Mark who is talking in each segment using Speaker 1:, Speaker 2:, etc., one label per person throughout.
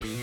Speaker 1: Good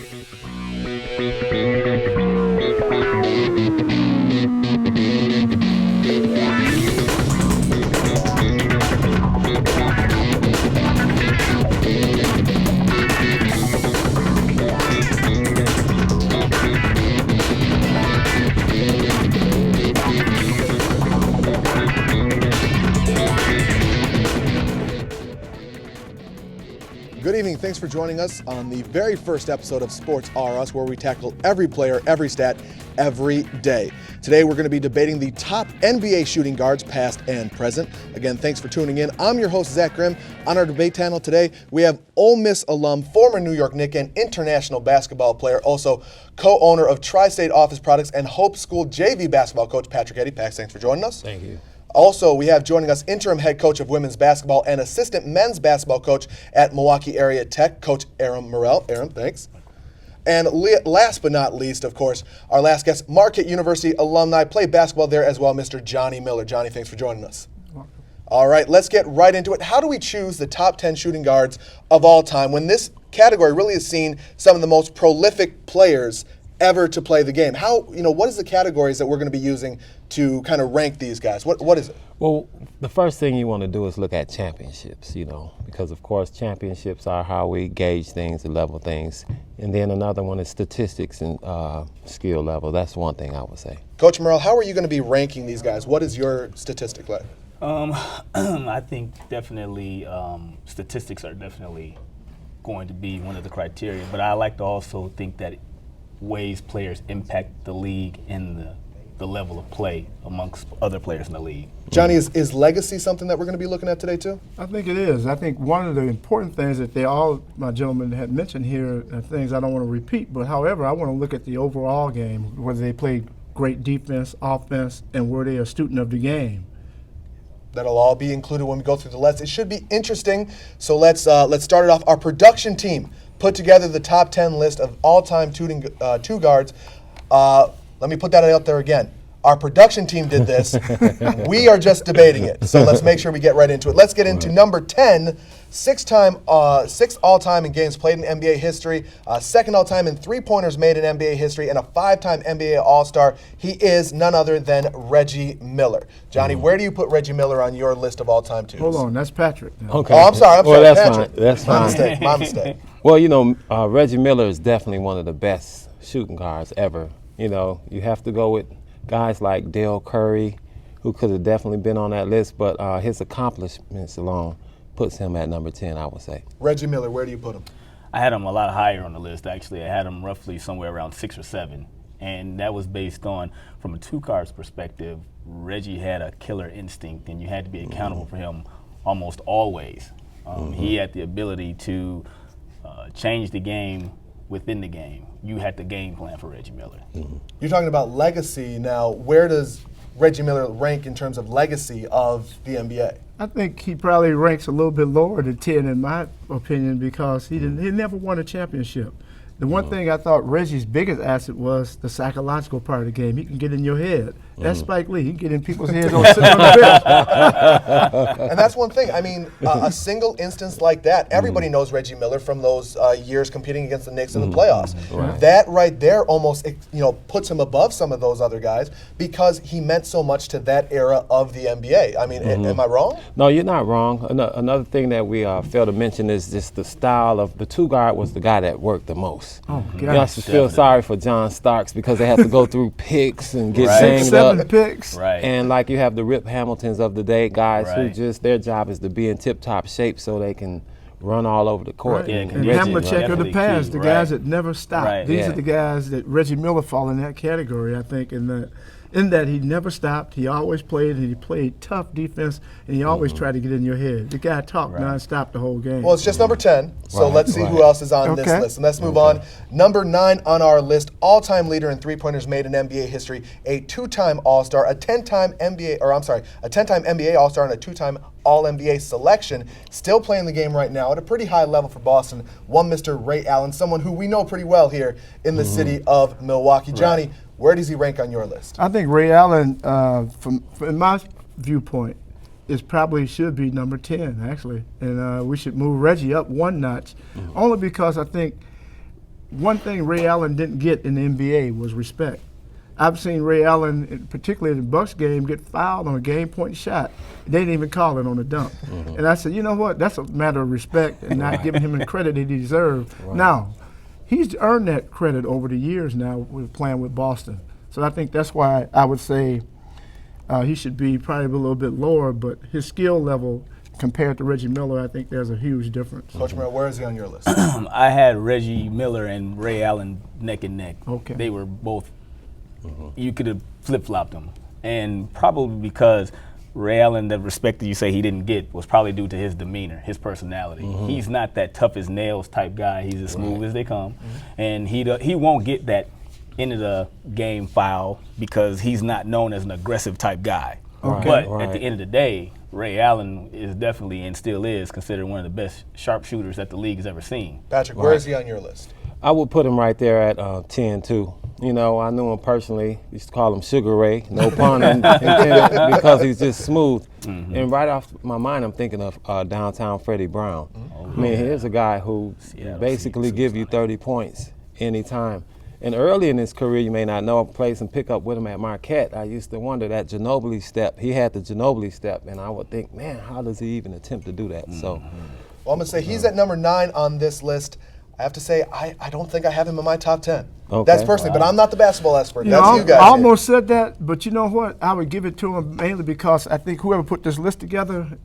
Speaker 1: evening. Thanks for joining us on the very first episode of Sports R Us, where we tackle every player, every stat, every day. Today, we're going to be debating the top NBA shooting guards, past and present. Again, thanks for tuning in. I'm your host, Zach Grimm. On our debate panel today, we have Ole Miss alum, former New York Knick, and international basketball player, also co-owner of Tri-State Office Products and Hope School JV basketball coach, Patrick Eddy. Pax, thanks for joining us.
Speaker 2: Thank you.
Speaker 1: Also, we have joining us interim head coach of women's basketball and assistant men's basketball coach at Milwaukee Area Tech, Coach Aaron Morrell. Aaron, thanks. And last but not least, of course, our last guest, Marquette University alumni, played basketball there as well, Mr. Johnny Miller. Johnny, thanks for joining us. All right, let's get right into it. How do we choose the top 10 shooting guards of all time when this category really has seen some of the most prolific players ever to play the game? What is the categories that we're going to be using to kind of rank these guys? What is it?
Speaker 2: Well, the first thing you want to do is look at championships, because of course championships are how we gauge things and level things. And then another one is statistics and skill level. That's one thing I would say.
Speaker 1: Coach Morrell, how are you going to be ranking these guys? What is your statistic like?
Speaker 3: I think definitely statistics are definitely going to be one of the criteria, but I like to also think that ways players impact the league and the level of play amongst other players in the league.
Speaker 1: Johnny, is legacy something that we're going to be looking at today too?
Speaker 4: I think it is. I think one of the important things that my gentlemen had mentioned here are things I don't want to repeat, but however, I want to look at the overall game, whether they played great defense, offense, and were they a student of the game.
Speaker 1: That'll all be included when we go through the list. It should be interesting. So let's start it off. Our production team put together the top 10 list of all-time two guards. Let me put that out there again. Our production team did this. We are just debating it. So let's make sure we get right into it. Let's get into number 10, sixth all-time in games played in NBA history, second all-time in three-pointers made in NBA history, and a five-time NBA All-Star. He is none other than Reggie Miller. Johnny, where do you put Reggie Miller on your list of all-time twos?
Speaker 4: Hold on, that's Patrick.
Speaker 2: Okay.
Speaker 1: Oh, I'm sorry,
Speaker 2: that's
Speaker 1: Patrick.
Speaker 2: fine. That's fine.
Speaker 1: My mistake.
Speaker 2: Well, Reggie Miller is definitely one of the best shooting guards ever. You have to go with guys like Dale Curry, who could have definitely been on that list, but his accomplishments alone puts him at number 10, I would say.
Speaker 1: Reggie Miller, where do you put him?
Speaker 3: I had him a lot higher on the list, actually. I had him roughly somewhere around 6 or 7, and that was based on, from a two-guards perspective, Reggie had a killer instinct, and you had to be accountable for him almost always. He had the ability to change the game within the game. You had the game plan for Reggie Miller.
Speaker 1: You're talking about legacy now. Where does Reggie Miller rank in terms of legacy of the NBA?
Speaker 4: I think he probably ranks a little bit lower than 10 in my opinion because he never won a championship. The one thing I thought Reggie's biggest asset was the psychological part of the game. He can get in your head. That's Spike Lee. He can get in people's heads on sitting on the bench.
Speaker 1: And that's one thing. I mean, a single instance like that, everybody knows Reggie Miller from those years competing against the Knicks in the playoffs.
Speaker 2: Right.
Speaker 1: That right there almost puts him above some of those other guys because he meant so much to that era of the NBA. I mean, am I wrong?
Speaker 2: No, you're not wrong. Another thing that we failed to mention is just the style of the two guard was the guy that worked the most.
Speaker 4: Oh,
Speaker 2: You have to feel sorry for John Starks because they have to go through picks and get banged up.
Speaker 4: 7 picks.
Speaker 3: Right.
Speaker 2: And like you have the Rip Hamiltons of the day, guys who
Speaker 3: Right.
Speaker 2: just their job is to be in tip-top shape so they can run all over the court.
Speaker 4: Right.
Speaker 3: Yeah,
Speaker 4: And
Speaker 3: Reggie,
Speaker 4: Hamlet check of the
Speaker 3: definitely
Speaker 4: past,
Speaker 3: key.
Speaker 4: the guys
Speaker 3: Right.
Speaker 4: that never stopped.
Speaker 3: Right.
Speaker 4: These
Speaker 2: Yeah.
Speaker 4: are the guys that Reggie Miller fall in that category, I think, in that he never stopped. He always played, and he played tough defense, and he always tried to get in your head. The guy talked nonstop the whole game.
Speaker 1: Well, it's just number 10, so let's see who else is on this
Speaker 4: Okay.
Speaker 1: list. And let's move on. Number 9 on our list, all-time leader in three-pointers made in NBA history, a 2-time All-Star, a 10-time NBA All-Star, and a 2-time All-NBA selection, still playing the game right now at a pretty high level for Boston. One Mr. Ray Allen, someone who we know pretty well here in the city of Milwaukee. Johnny, where does he rank on your list?
Speaker 4: I think Ray Allen, from my viewpoint, probably should be number 10, actually. And we should move Reggie up one notch, only because I think one thing Ray Allen didn't get in the NBA was respect. I've seen Ray Allen, particularly in the Bucks game, get fouled on a game-point shot. They didn't even call it on the dunk. And I said, you know what? That's a matter of respect and not giving him the credit he deserved. Now, he's earned that credit over the years now with playing with Boston. So I think that's why I would say he should be probably a little bit lower, but his skill level compared to Reggie Miller, I think there's a huge difference.
Speaker 1: Coach Miller, where is he on your list?
Speaker 3: I had Reggie Miller and Ray Allen neck and neck.
Speaker 4: Okay.
Speaker 3: They were both, you could have flip-flopped them. And probably because Ray Allen, the respect that you say he didn't get was probably due to his demeanor, his personality. He's not that tough as nails type guy. He's as smooth as they come. And he won't get that end of the game foul because he's not known as an aggressive type guy. But at the end of the day, Ray Allen is definitely and still is considered one of the best sharpshooters that the league has ever seen.
Speaker 1: Patrick, where is he on your list?
Speaker 2: I would put him right there at 10-2. You know, I knew him personally. Used to call him Sugar Ray, no pun intended, because he's just smooth. And right off my mind, I'm thinking of downtown Freddie Brown. I mean, here's a guy who basically give you 30 points anytime. And early in his career, you may not know, I played some pickup with him at Marquette. I used to wonder that Ginobili step. He had the Ginobili step, and I would think, man, how does he even attempt to do that? So,
Speaker 1: well, I'm going to say he's at number 9 on this list. I have to say, I don't think I have him in my top 10.
Speaker 2: Okay.
Speaker 1: That's personally, but I'm not the basketball expert.
Speaker 4: You
Speaker 1: That's
Speaker 4: know,
Speaker 1: you guys.
Speaker 4: I
Speaker 1: here.
Speaker 4: almost said that, but you know what? I would give it to him mainly because I think whoever put this list together,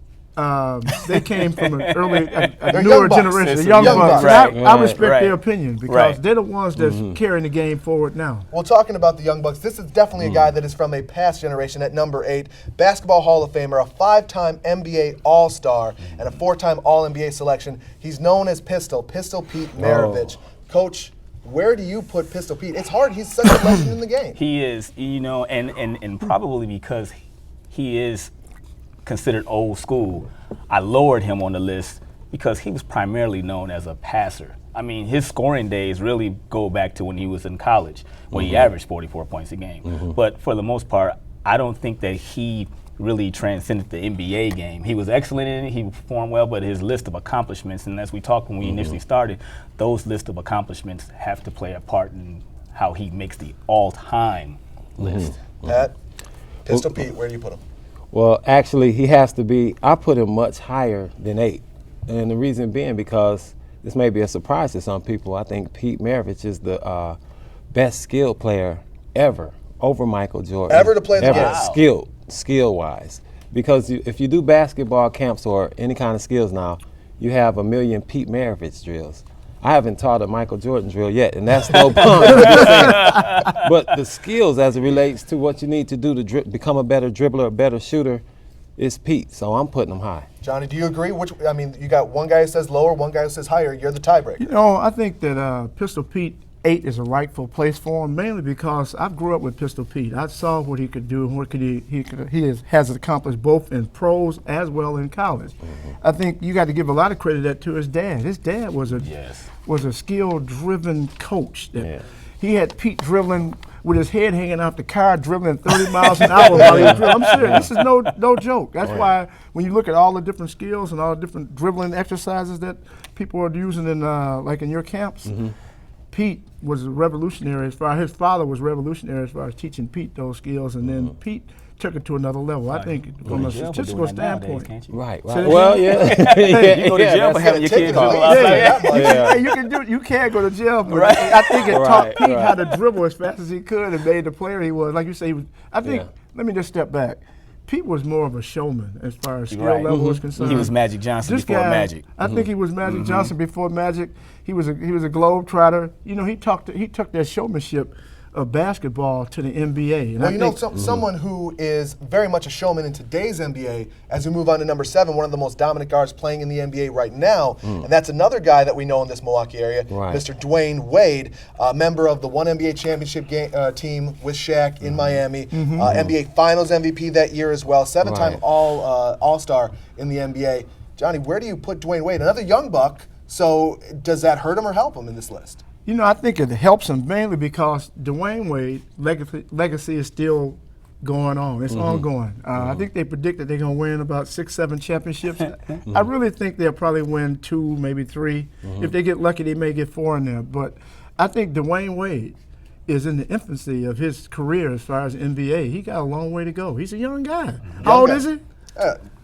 Speaker 4: they came from an early, a newer
Speaker 1: young bucks.
Speaker 4: generation,
Speaker 1: It's
Speaker 4: the young
Speaker 1: young
Speaker 4: bucks.
Speaker 1: bucks.
Speaker 4: And I respect their opinion because
Speaker 3: Right.
Speaker 4: they're the ones that's carrying the game forward now.
Speaker 1: Well, talking about the Young Bucks, this is definitely a guy that is from a past generation at number 8, Basketball Hall of Famer, a 5-time NBA All-Star, and a 4-time All-NBA selection. He's known as Pistol Pete Maravich. Coach, where do you put Pistol Pete? It's hard. He's such a legend in the game.
Speaker 3: He is, you know, and probably because he is considered old school, I lowered him on the list because he was primarily known as a passer. I mean, his scoring days really go back to when he was in college, when he averaged 44 points a game. But for the most part, I don't think that he really transcended the NBA game. He was excellent in it, he performed well, but his list of accomplishments, and as we talked when we initially started, those list of accomplishments have to play a part in how he makes the all-time list.
Speaker 1: Pat, Pistol Pete, where do you put him?
Speaker 2: well, actually, he has to be, I put him much higher than 8. And the reason being because this may be a surprise to some people. I think Pete Maravich is the best skilled player ever over Michael Jordan.
Speaker 1: Ever to play the game?
Speaker 2: Wow. Skill-wise. Because if you do basketball camps or any kind of skills now, you have a million Pete Maravich drills. I haven't taught a Michael Jordan drill yet, and that's no pun. But the skills as it relates to what you need to do to become a better dribbler, a better shooter, is Pete. So I'm putting him high.
Speaker 1: Johnny, do you agree? You got one guy who says lower, one guy who says higher. You're the tiebreaker.
Speaker 4: You know, I think that Pistol Pete 8 is a rightful place for him, mainly because I grew up with Pistol Pete. I saw what he could do and what has accomplished both in pros as well in college. I think you got to give a lot of credit to his dad. His dad was a skill-driven coach. He had Pete dribbling with his head hanging out the car, dribbling 30 miles an hour while he was dribbling. I'm serious. This is no joke. That's why when you look at all the different skills and all the different dribbling exercises that people are using in like in your camps, Pete was revolutionary as far as his father was revolutionary as far as teaching Pete those skills, and then Pete took it to another level. I think from a statistical standpoint.
Speaker 2: Right.
Speaker 4: So
Speaker 2: Well, yeah.
Speaker 3: You go to jail for having your kids go
Speaker 4: Hey, you can go to jail, but I think it taught Pete how to dribble as fast as he could and made the player he was. Like you say, let me just step back. Pete was more of a showman as far as skill level was concerned.
Speaker 3: He was Magic Johnson before Magic.
Speaker 4: I think he was Magic Johnson before Magic. He was a globetrotter. You know, he took that showmanship of basketball to the NBA. And
Speaker 1: well, someone who is very much a showman in today's NBA, as we move on to number 7, one of the most dominant guards playing in the NBA right now, and that's another guy that we know in this Milwaukee area, Mr. Dwayne Wade, member of the one NBA championship team with Shaq in Miami, NBA Finals MVP that year as well, 7-time All-Star in the NBA. Johnny, where do you put Dwayne Wade? Another young buck, so does that hurt him or help him in this list?
Speaker 4: You know, I think it helps him mainly because Dwayne Wade legacy is still going on. It's ongoing. I think they predicted they're going to win about 6-7 championships. I really think they'll probably win 2, maybe 3. If they get lucky, they may get 4 in there. But I think Dwayne Wade is in the infancy of his career as far as NBA. He got a long way to go. He's a young guy. How old is he?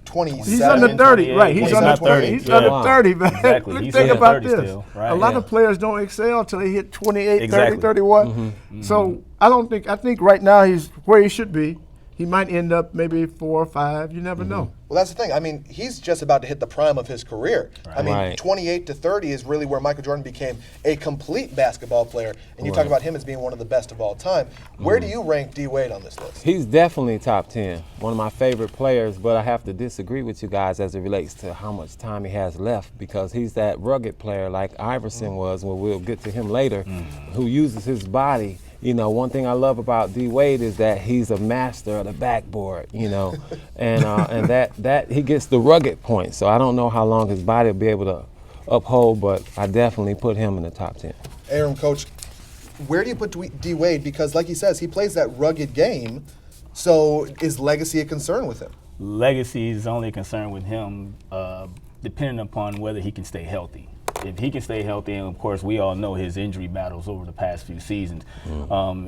Speaker 1: 27.
Speaker 4: He's under 30, right? He's under 30. He's under 30, man.
Speaker 3: Exactly. He's
Speaker 4: Think
Speaker 3: under
Speaker 4: about
Speaker 3: 30
Speaker 4: this.
Speaker 3: still, right,
Speaker 4: A lot of players don't excel until they hit 28,
Speaker 3: Exactly.
Speaker 4: 30, 31. So I think right now he's where he should be. He might end up maybe 4 or 5. You never know.
Speaker 1: Well, that's the thing. I mean, he's just about to hit the prime of his career. I mean,
Speaker 2: Right.
Speaker 1: 28 to 30 is really where Michael Jordan became a complete basketball player. And you talk about him as being one of the best of all time. Where do you rank D. Wade on this list?
Speaker 2: He's definitely top 10, one of my favorite players, but I have to disagree with you guys as it relates to how much time he has left, because he's that rugged player like Iverson was, well, we'll get to him later, who uses his body. You know, one thing I love about D. Wade is that he's a master of the backboard, you know, and that he gets the rugged point. So I don't know how long his body will be able to uphold, but I definitely put him in the top 10.
Speaker 1: Aaron, Coach, where do you put D. Wade? Because like he says, he plays that rugged game. So is legacy a concern with him?
Speaker 3: Legacy is only a concern with him depending upon whether he can stay healthy. If he can stay healthy, and of course we all know his injury battles over the past few seasons,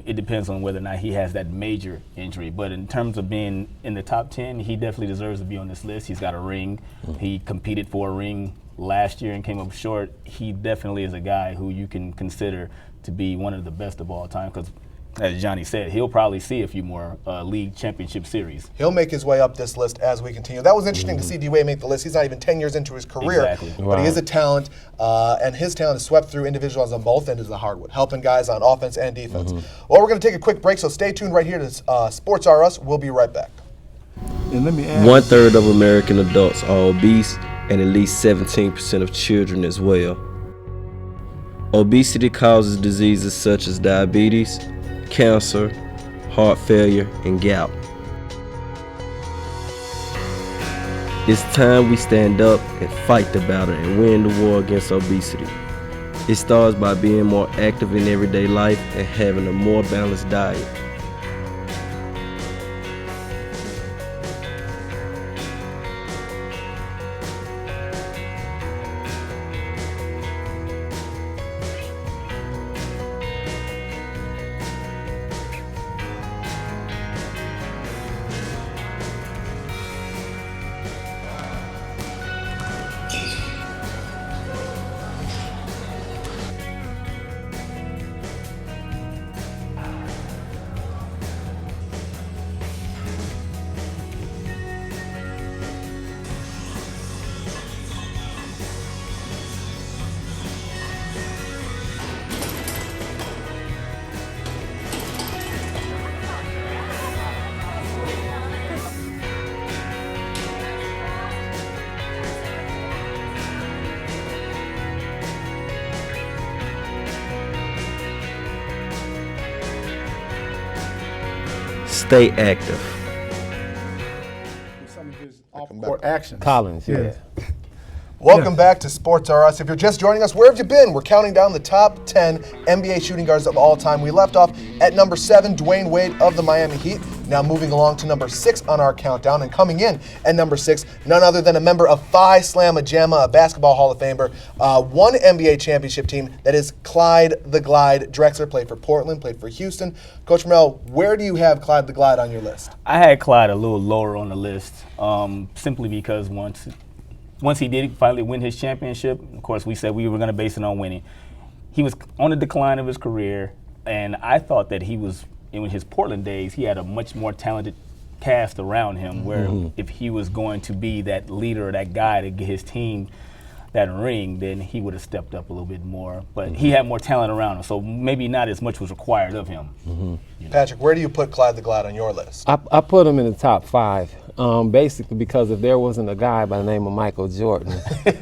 Speaker 3: it depends on whether or not he has that major injury. But in terms of being in the top 10, he definitely deserves to be on this list. He's got a ring. He competed for a ring last year and came up short. He definitely is a guy who you can consider to be one of the best of all time, because as Johnny said, he'll probably see a few more league championship series.
Speaker 1: He'll make his way up this list as we continue. That was interesting to see D. Wade make the list. He's not even 10 years into his career,
Speaker 3: Exactly.
Speaker 1: but he is a talent, and his talent is swept through individuals on both ends of the hardwood, helping guys on offense and defense. Well, we're going to take a quick break, so stay tuned right here to Sports R Us. We'll be right back.
Speaker 4: And let me add,
Speaker 5: 1/3 of American adults are obese, and at least 17% of children as well. Obesity causes diseases such as diabetes, cancer, heart failure, and gout. It's time we stand up and fight the battle and win the war against obesity. It starts by being more active in everyday life and having a more balanced diet. Stay active.
Speaker 4: some of his off-court actions.
Speaker 2: Collins, yeah.
Speaker 1: Welcome back to Sports R Us. If you're just joining us, where have you been? We're counting down the top 10 NBA shooting guards of all time. We left off at number 7, Dwayne Wade of the Miami Heat. Now moving along to number 6 on our countdown, and coming in at number 6, none other than a member of Phi Slamma Jamma, a basketball Hall of Famer, one NBA championship team. That is Clyde the Glide Drexler. Played for Portland, played for Houston. Coach Mel, where do you have Clyde the Glide on your list?
Speaker 3: I had Clyde a little lower on the list, simply because once he did finally win his championship, of course we said we were going to base it on winning. He was on the decline of his career, and I thought that he was, in his Portland days, he had a much more talented cast around him, where if he was going to be that leader or that guy to get his team that ring, then he would have stepped up a little bit more. But he had more talent around him, so maybe not as much was required of him.
Speaker 1: Patrick, where do you put Clyde the Glide on your list?
Speaker 2: I put him in the top 5, basically because if there wasn't a guy by the name of Michael Jordan,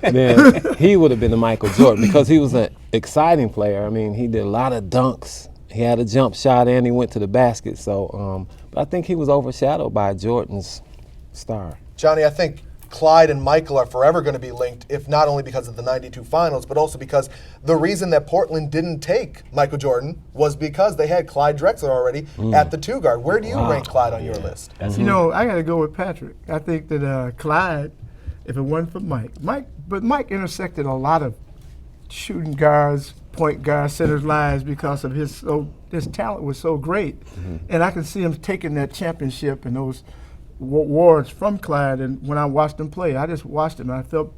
Speaker 2: then he would have been the Michael Jordan, because he was an exciting player. I mean, he did a lot of dunks. He had a jump shot and he went to the basket. So, but I think he was overshadowed by Jordan's star.
Speaker 1: Johnny, I think Clyde and Michael are forever going to be linked, if not only because of the '92 finals, but also because the reason that Portland didn't take Michael Jordan was because they had Clyde Drexler already at the 2 guard. Where do you rank Clyde on your list?
Speaker 4: You know, I got to go with Patrick. I think that Clyde, if it wasn't for Mike intersected a lot of shooting guards, point guard centers lives because of his talent was so great. And I can see him taking that championship and those awards from Clyde. And when I watched him play, I just watched him and I felt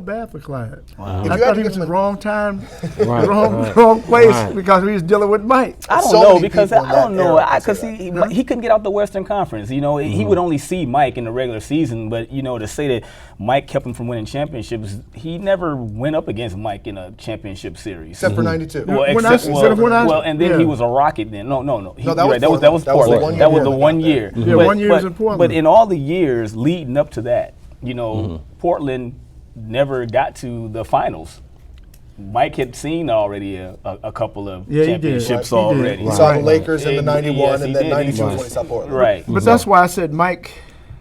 Speaker 4: bad for Clyde.
Speaker 1: Wow.
Speaker 4: I thought he was in the wrong time, wrong place because he was dealing with Mike.
Speaker 3: I don't know because he couldn't get out the Western Conference. You know, he would only see Mike in the regular season, but you know, to say that Mike kept him from winning championships, he never went up against Mike in a championship series.
Speaker 1: Except for 92.
Speaker 3: Well, and then he was a Rocket then. No. That was Portland. That was the 1 year.
Speaker 4: Yeah, 1 year was in Portland.
Speaker 3: But in all the years leading up to that, you know, Portland never got to the finals. Mike had seen already a couple of championships already.
Speaker 1: He saw the Lakers in the 91 and then 92 when he saw Portland.
Speaker 3: Right.
Speaker 4: But that's why I said Mike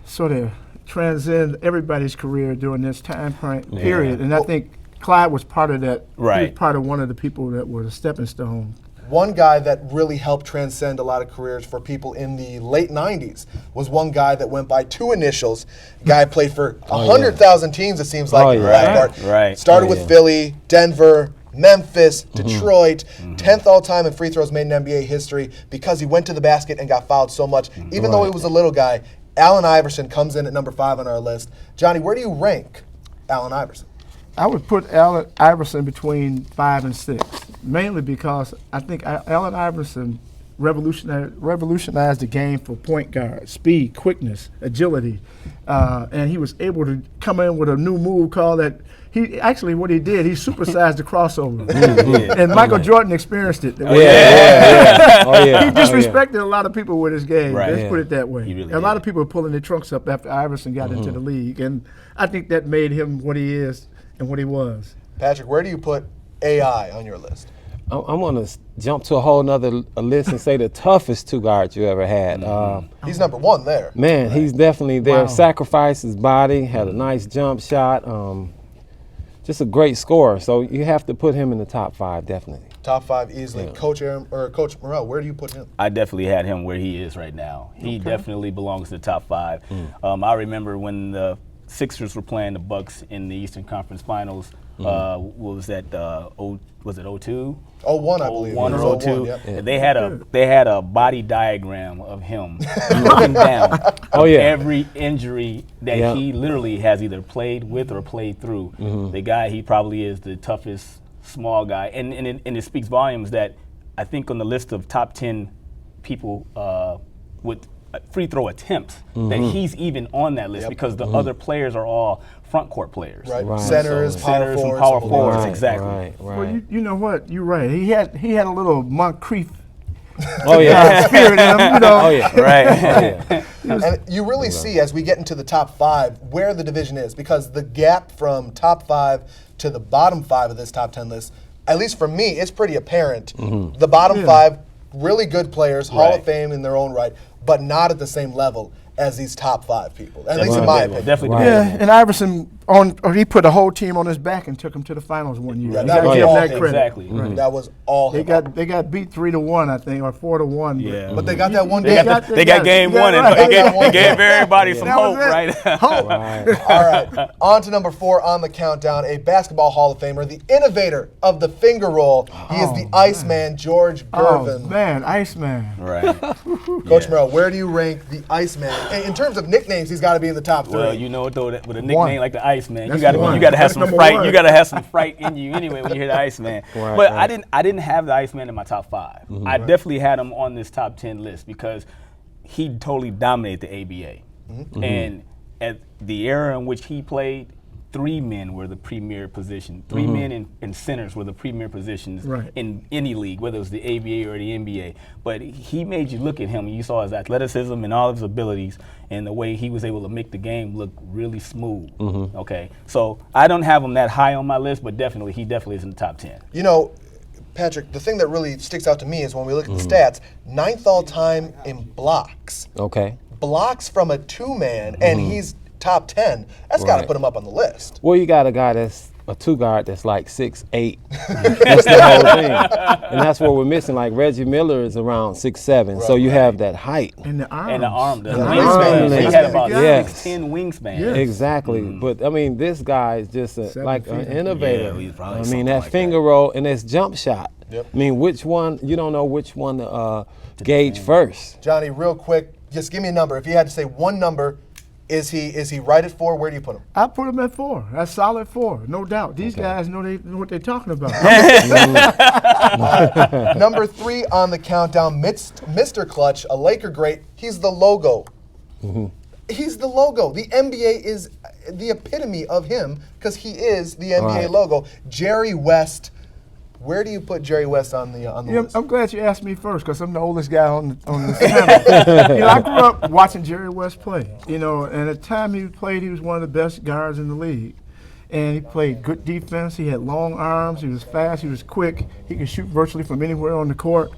Speaker 4: sort of transcend everybody's career during this time period. And I think Clyde was part of that.
Speaker 3: Right.
Speaker 4: He was part of one of the people that were the stepping stone.
Speaker 1: One guy that really helped transcend a lot of careers for people in the late 90s was one guy that went by two initials. Guy played for 100,000 teams, it seems like.
Speaker 3: Right.
Speaker 1: Started with Philly, Denver, Memphis, Detroit, 10th all-time in free throws made in NBA history because he went to the basket and got fouled so much. Even though he was a little guy, Allen Iverson comes in at number 5 on our list. Johnny, where do you rank Allen Iverson?
Speaker 4: I would put Allen Iverson between 5 and 6, mainly because I think Allen Iverson revolutionized the game for point guard, speed, quickness, agility, and he was able to come in with a new move called that. What he did, he supersized the crossover, and Michael Jordan experienced it. He disrespected a lot of people with his game. Let's put it that way.
Speaker 3: Really
Speaker 4: a lot of people were pulling their trunks up after Iverson got into the league, and I think that made him what he is and what he was.
Speaker 1: Patrick, where do you put AI on your list?
Speaker 2: I'm going to jump to a whole nother list and say the toughest two guards you ever had.
Speaker 1: He's number 1 there.
Speaker 2: Man, he's definitely there. Sacrificed his body, had a nice jump shot. Just a great scorer. So you have to put him in the top 5, definitely.
Speaker 1: Top 5 easily. Yeah. Coach Morrell, where do you put him?
Speaker 3: I definitely had him where he is right now. He definitely belongs to the top 5. I remember when the Sixers were playing the Bucks in the Eastern Conference Finals. What was that? Was it 02?
Speaker 1: 01, I believe.
Speaker 3: 01 or 02.
Speaker 1: 01, yep.
Speaker 3: Yeah. They had a body diagram of him looking down every injury that he literally has either played with or played through. The guy, he probably is the toughest small guy, and it speaks volumes that I think on the list of top 10 people with free throw attempts that he's even on that list because the other players are all front court players.
Speaker 1: Right. Centers, power
Speaker 3: and power forwards,
Speaker 2: Right.
Speaker 3: exactly.
Speaker 2: Right.
Speaker 4: Well, you know what? You're right. He had a little Moncrief
Speaker 2: spirit
Speaker 4: in him, you know.
Speaker 3: Right.
Speaker 1: And you really see as we get into the top 5 where the division is because the gap from top 5 to the bottom 5 of this top 10 list, at least for me, it's pretty apparent. The bottom 5, really good players, Hall of Fame in their own right, but not at the same level as these top 5 people, at least in my opinion.
Speaker 3: Definitely.
Speaker 4: Yeah, and Iverson, he put a whole team on his back and took him to the finals 1 year.
Speaker 1: Yeah,
Speaker 4: You
Speaker 1: that
Speaker 4: gotta
Speaker 1: was
Speaker 4: give him
Speaker 1: all
Speaker 4: that
Speaker 1: him.
Speaker 4: credit.
Speaker 3: Exactly.
Speaker 4: Right.
Speaker 1: That was all
Speaker 4: They got beat 3-1, I think, or 4-1.
Speaker 3: Yeah.
Speaker 1: But they got that one
Speaker 3: They
Speaker 1: game.
Speaker 3: got game 1, and it gave everybody some hope, right?
Speaker 4: Hope.
Speaker 1: All right, on to number 4 on the countdown, a basketball Hall of Famer, the innovator of the finger roll. He is the Iceman, George Gervin.
Speaker 4: Oh, man, Iceman.
Speaker 3: Right.
Speaker 1: Coach Merrill, where do you rank the Iceman? In terms of nicknames, he's got to be in the top 3.
Speaker 3: Well, you know what though, with a nickname
Speaker 4: 1.
Speaker 3: like the Iceman,
Speaker 4: That's
Speaker 3: you got to
Speaker 4: one.
Speaker 3: have
Speaker 4: That's
Speaker 3: some
Speaker 4: number
Speaker 3: fright.
Speaker 4: 1.
Speaker 3: You got to have some fright in you anyway when you hear the Iceman. But I didn't have the Iceman in my top 5. I definitely had him on this top 10 list because he totally dominated the ABA. And at the era in which he played, 3 men were the premier position. 3 men and centers were the premier positions in any league, whether it was the ABA or the NBA. But he made you look at him and you saw his athleticism and all of his abilities and the way he was able to make the game look really smooth. Okay, so I don't have him that high on my list, but he definitely is in the top 10.
Speaker 1: You know, Patrick, the thing that really sticks out to me is when we look at the stats, 9th all-time in blocks.
Speaker 2: Okay.
Speaker 1: Blocks from a 2-man, and he's top 10. That's got to put him up on the list.
Speaker 2: Well, you got a guy that's a two guard that's like 6'8". That's the whole thing, and that's what we're missing. Like Reggie Miller is around 6'7", so you have that height
Speaker 4: And the arms.
Speaker 3: And the arm, the
Speaker 4: And
Speaker 3: wingspan.
Speaker 2: arms.
Speaker 3: He had about
Speaker 2: Yes.
Speaker 3: 6'10" wingspan.
Speaker 4: Yeah.
Speaker 2: exactly. But I mean, this guy is just like an
Speaker 4: 7 feet.
Speaker 2: innovator.
Speaker 3: Yeah, he's probably
Speaker 2: I mean,
Speaker 3: something
Speaker 2: that
Speaker 3: like
Speaker 2: finger
Speaker 3: that.
Speaker 2: roll and his jump shot.
Speaker 1: Yep.
Speaker 2: I mean, which one you don't know which one to gauge first.
Speaker 1: Johnny, real quick, just give me a number. If you had to say one number, is he right at 4? Where do you put him?
Speaker 4: I put him at 4. That's solid 4, no doubt. These guys know what they're talking about.
Speaker 1: Number 3 on the countdown, Mr. Clutch, a Laker great. He's the logo. He's the logo. The NBA is the epitome of him because he is the NBA
Speaker 2: Right.
Speaker 1: logo. Jerry West. Where do you put Jerry West on the list?
Speaker 4: I'm glad you asked me first because I'm the oldest guy on the panel. I grew up watching Jerry West play. And at the time he played, he was one of the best guards in the league. And he played good defense. He had long arms. He was fast. He was quick. He could shoot virtually from anywhere on the court.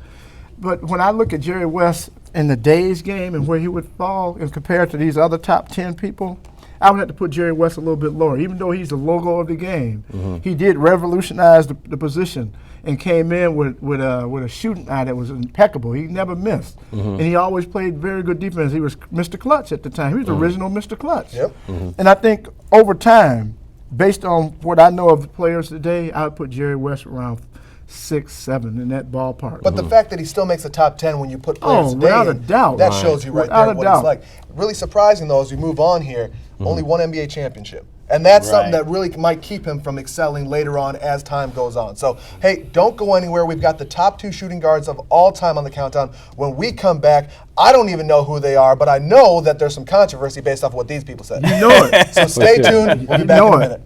Speaker 4: But when I look at Jerry West in the day's game and where he would fall and compared to these other top 10 people, I would have to put Jerry West a little bit lower. Even though he's the logo of the game, he did revolutionize the position and came in with a shooting eye that was impeccable. He never missed. And he always played very good defense. He was Mr. Clutch at the time. He was the original Mr. Clutch.
Speaker 1: Yep.
Speaker 4: And I think over time, based on what I know of the players today, I would put Jerry West around 6, 7 in that ballpark.
Speaker 1: But the fact that he still makes the top 10 when you put players today,
Speaker 4: without a doubt.
Speaker 1: that shows you right
Speaker 4: Without
Speaker 1: there
Speaker 4: a
Speaker 1: what
Speaker 4: doubt.
Speaker 1: it's like. Really surprising, though, as we move on here, only one NBA championship. And that's something
Speaker 3: Right.
Speaker 1: that really might keep him from excelling later on as time goes on. So, hey, don't go anywhere. We've got the top 2 shooting guards of all time on the countdown. When we come back, I don't even know who they are, but I know that there's some controversy based off of what these people said.
Speaker 4: You know it.
Speaker 1: So stay tuned. We'll be back in a minute.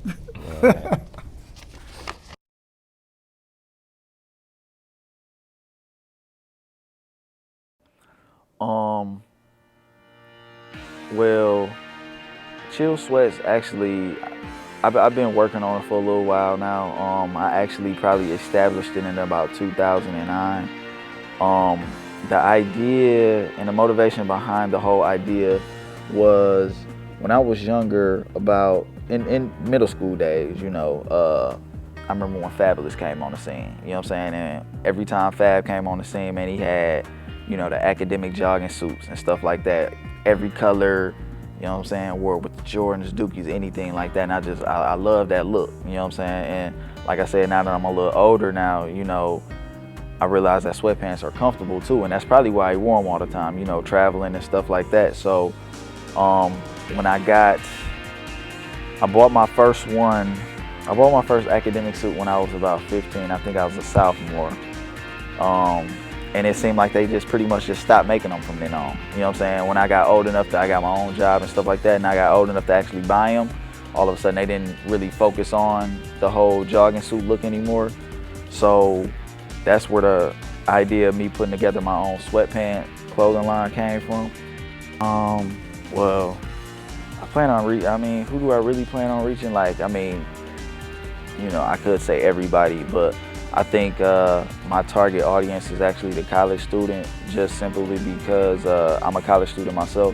Speaker 6: Well, Chill Sweats actually, I've been working on it for a little while now. I actually probably established it in about 2009. The idea and the motivation behind the whole idea was when I was younger, about in middle school days, I remember when Fabulous came on the scene, you know what I'm saying? And every time Fab came on the scene, man, he had, the academic jogging suits and stuff like that. Every color, you know what I'm saying, wore with the Jordans, Dookies, anything like that. And I love that look, you know what I'm saying? And like I said, now that I'm a little older now, I realize that sweatpants are comfortable too. And that's probably why I wore them all the time, traveling and stuff like that. So when I bought my first academic suit when I was about 15. I think I was a sophomore. And it seemed like they just pretty much just stopped making them from then on. You know what I'm saying? When I got old enough I got my own job and stuff like that, and I got old enough to actually buy them, all of a sudden they didn't really focus on the whole jogging suit look anymore. So that's where the idea of me putting together my own sweatpant clothing line came from. Well, I plan on who do I really plan on reaching? I could say everybody, but I think my target audience is actually the college student, just simply because I'm a college student myself.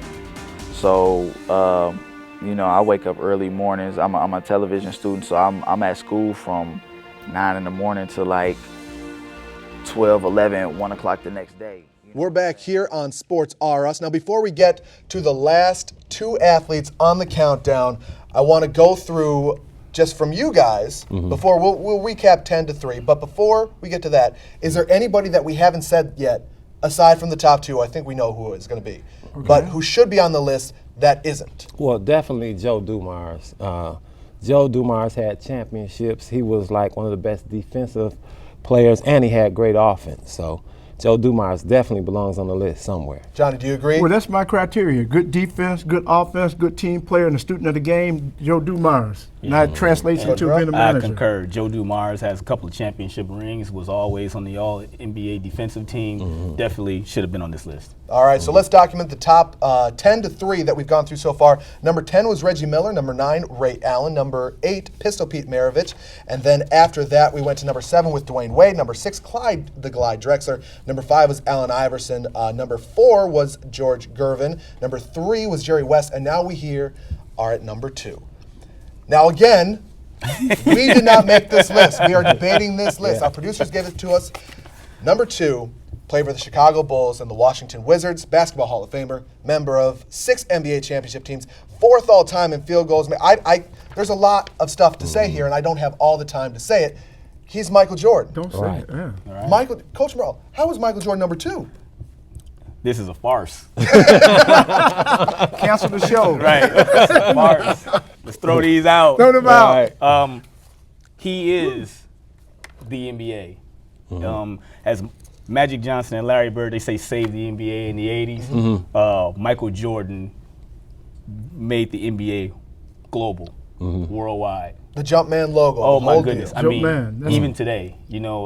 Speaker 6: So, I wake up early mornings. I'm a television student, so I'm at school from 9 in the morning to 12, 11, 1 o'clock the next day.
Speaker 1: We're back here on Sports R Us. Now, before we get to the last 2 athletes on the countdown, I want to go through just from you guys, before we'll recap 10 to 3, but before we get to that, is there anybody that we haven't said yet, aside from the top 2, I think we know who it's going to be, but who should be on the list that isn't?
Speaker 2: Well, definitely Joe Dumars. Joe Dumars had championships. He was like one of the best defensive players, and he had great offense. So Joe Dumars definitely belongs on the list somewhere.
Speaker 1: Johnny, do you agree?
Speaker 4: Well, that's my criteria. Good defense, good offense, good team player, and a student of the game, Joe Dumars. Now it translates into being a
Speaker 3: I
Speaker 4: manager.
Speaker 3: concur. Joe Dumars has a couple of championship rings, was always on the All-NBA defensive team. Definitely should have been on this list.
Speaker 1: All right, so let's document the top 10 to 3 that we've gone through so far. Number 10 was Reggie Miller. Number 9, Ray Allen. Number 8, Pistol Pete Maravich. And then after that, we went to number 7 with Dwayne Wade. Number 6, Clyde Drexler. Number 5 was Allen Iverson. Number 4 was George Gervin. Number 3 was Jerry West. And now we here are at number 2. Now again, We did not make this list. We are debating this list. Our producers gave it to us. Number 2, played for the Chicago Bulls and the Washington Wizards, Basketball Hall of Famer, member of 6 NBA championship teams, 4th all-time in field goals. There's a lot of stuff to say here, and I don't have all the time to say it. He's Michael Jordan.
Speaker 4: Don't say
Speaker 2: Right.
Speaker 4: it. Yeah.
Speaker 3: Right.
Speaker 1: Coach Morrell, how was Michael Jordan number 2?
Speaker 3: This is a farce.
Speaker 4: Cancel the show.
Speaker 3: Right. It's a farce. Let's throw these out.
Speaker 4: Throw them out.
Speaker 3: He is the NBA. As Magic Johnson and Larry Bird, they say saved the NBA in the 80s. Michael Jordan made the NBA global, worldwide.
Speaker 1: The Jumpman logo.
Speaker 3: Oh
Speaker 1: the
Speaker 3: my
Speaker 1: whole
Speaker 3: goodness!
Speaker 1: deal.
Speaker 3: I mean,
Speaker 4: Jumpman,
Speaker 3: even today,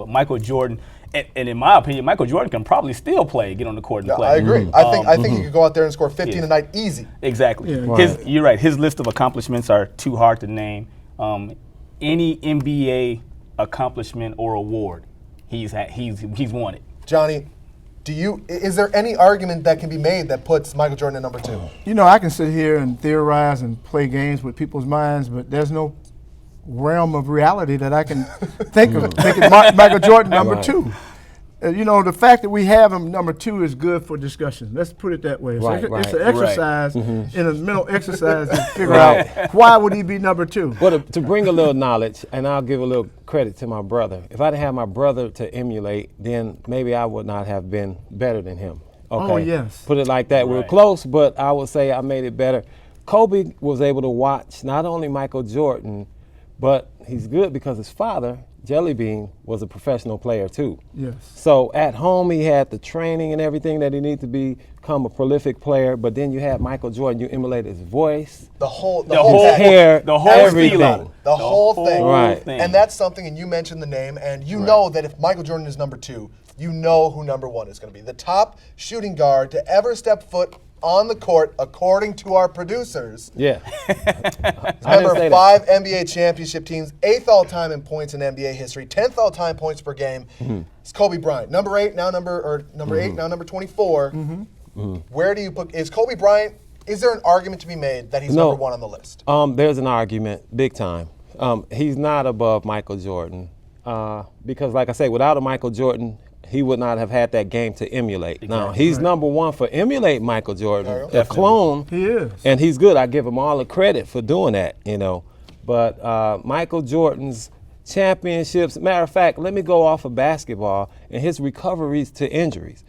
Speaker 3: Michael Jordan, and in my opinion, Michael Jordan can probably still get on the court and
Speaker 1: Yeah,
Speaker 3: play.
Speaker 1: I agree. I think he could go out there and score 15 a night easy.
Speaker 3: Exactly.
Speaker 4: Yeah.
Speaker 2: Right.
Speaker 3: You're right. His list of accomplishments are too hard to name. Any NBA accomplishment or award, he's won it.
Speaker 1: Johnny, is there any argument that can be made that puts Michael Jordan at number 2?
Speaker 4: I can sit here and theorize and play games with people's minds, but there's no realm of reality that I can think of making Michael Jordan number 2. The fact that we have him number 2 is good for discussion. Let's put it that way.
Speaker 2: Right,
Speaker 4: It's an
Speaker 2: right.
Speaker 4: exercise in a mental exercise to figure
Speaker 2: Right.
Speaker 4: out why would he be number 2.
Speaker 2: Well, to bring a little knowledge, and I'll give a little credit to my brother. If I didn't have my brother to emulate, then maybe I would not have been better than him. Okay?
Speaker 4: Oh, yes.
Speaker 2: Put it like that. We were
Speaker 3: Right.
Speaker 2: close, but I would say I made it better. Kobe was able to watch not only Michael Jordan, but he's good because his father, Jelly Bean, was a professional player too.
Speaker 4: Yes.
Speaker 2: So at home he had the training and everything that he needed to become a prolific player, but then you had Michael Jordan, you emulated his voice,
Speaker 1: The whole
Speaker 3: The whole
Speaker 2: hair,
Speaker 3: the whole
Speaker 2: everything.
Speaker 3: stilo.
Speaker 1: The whole thing.
Speaker 2: Right.
Speaker 1: And that's something, and you mentioned the name, and you know that if Michael Jordan is number 2, you know who number 1 is going to be. The top shooting guard to ever step foot on the court, according to our producers.
Speaker 2: Yeah.
Speaker 1: Member of 5 NBA championship teams, 8th all-time in points in NBA history, 10th all-time points per game. It's Kobe Bryant. Number 8, now number 24. Where do you put, is Kobe Bryant, is there an argument to be made that he's
Speaker 2: No.
Speaker 1: number 1 on the list?
Speaker 2: There's an argument, big time. He's not above Michael Jordan because, like I say, without a Michael Jordan, he would not have had that game to emulate. Now, he's number 1 for emulate Michael Jordan, the clone.
Speaker 4: He is.
Speaker 2: And he's good. I give him all the credit for doing that, But Michael Jordan's championships, matter of fact, let me go off of basketball and his recoveries to injuries.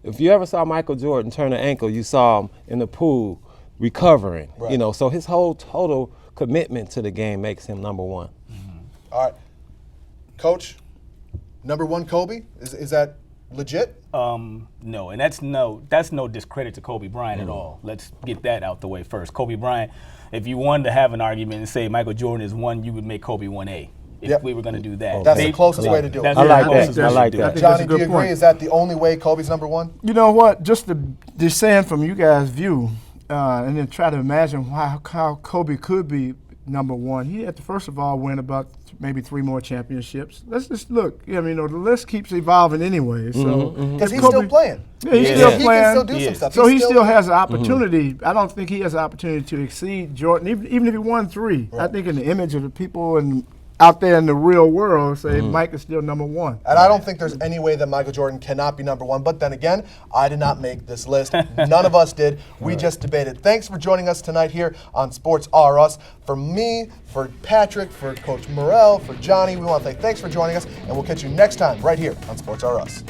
Speaker 2: If you ever saw Michael Jordan turn an ankle, you saw him in the pool recovering,
Speaker 1: Right.
Speaker 2: So his whole total commitment to the game makes him number 1.
Speaker 1: All right. Coach, number 1 Kobe, is that legit?
Speaker 3: No, and that's no discredit to Kobe Bryant at all. Let's get that out the way first. Kobe Bryant, if you wanted to have an argument and say Michael Jordan is 1, you would make Kobe 1A. If we were going to do that.
Speaker 1: That's the closest way to do it.
Speaker 3: That's
Speaker 2: I like
Speaker 3: the
Speaker 2: that.
Speaker 3: closest
Speaker 2: I
Speaker 3: way to
Speaker 2: like
Speaker 3: do
Speaker 2: that.
Speaker 3: it.
Speaker 4: I think that's
Speaker 1: Johnny,
Speaker 4: a
Speaker 1: do you
Speaker 4: good
Speaker 1: agree?
Speaker 4: point.
Speaker 1: Is that the only way Kobe's number 1?
Speaker 4: You know what? Just saying from you guys' view, and then try to imagine how Kobe could be number 1. He had to first of all win about maybe 3 more championships. Let's just look. The list keeps evolving anyway. So
Speaker 1: Because he's
Speaker 4: Kobe-
Speaker 1: still playing.
Speaker 4: Yeah, he's
Speaker 3: Yeah.
Speaker 4: still
Speaker 1: He
Speaker 4: playing.
Speaker 1: can still do
Speaker 3: He
Speaker 1: some
Speaker 3: is.
Speaker 1: stuff.
Speaker 4: So he
Speaker 1: He's
Speaker 4: still has an opportunity. I don't think he has an opportunity to exceed Jordan, even if he won 3. I think in the image of the people and out there in the real world, say Mike is still number 1.
Speaker 1: And I don't think there's any way that Michael Jordan cannot be number 1. But then again, I did not make this list. None of us did. We just debated. Thanks for joining us tonight here on Sports R Us. For me, for Patrick, for Coach Morrell, for Johnny, we want to say thanks for joining us, and we'll catch you next time right here on Sports R Us.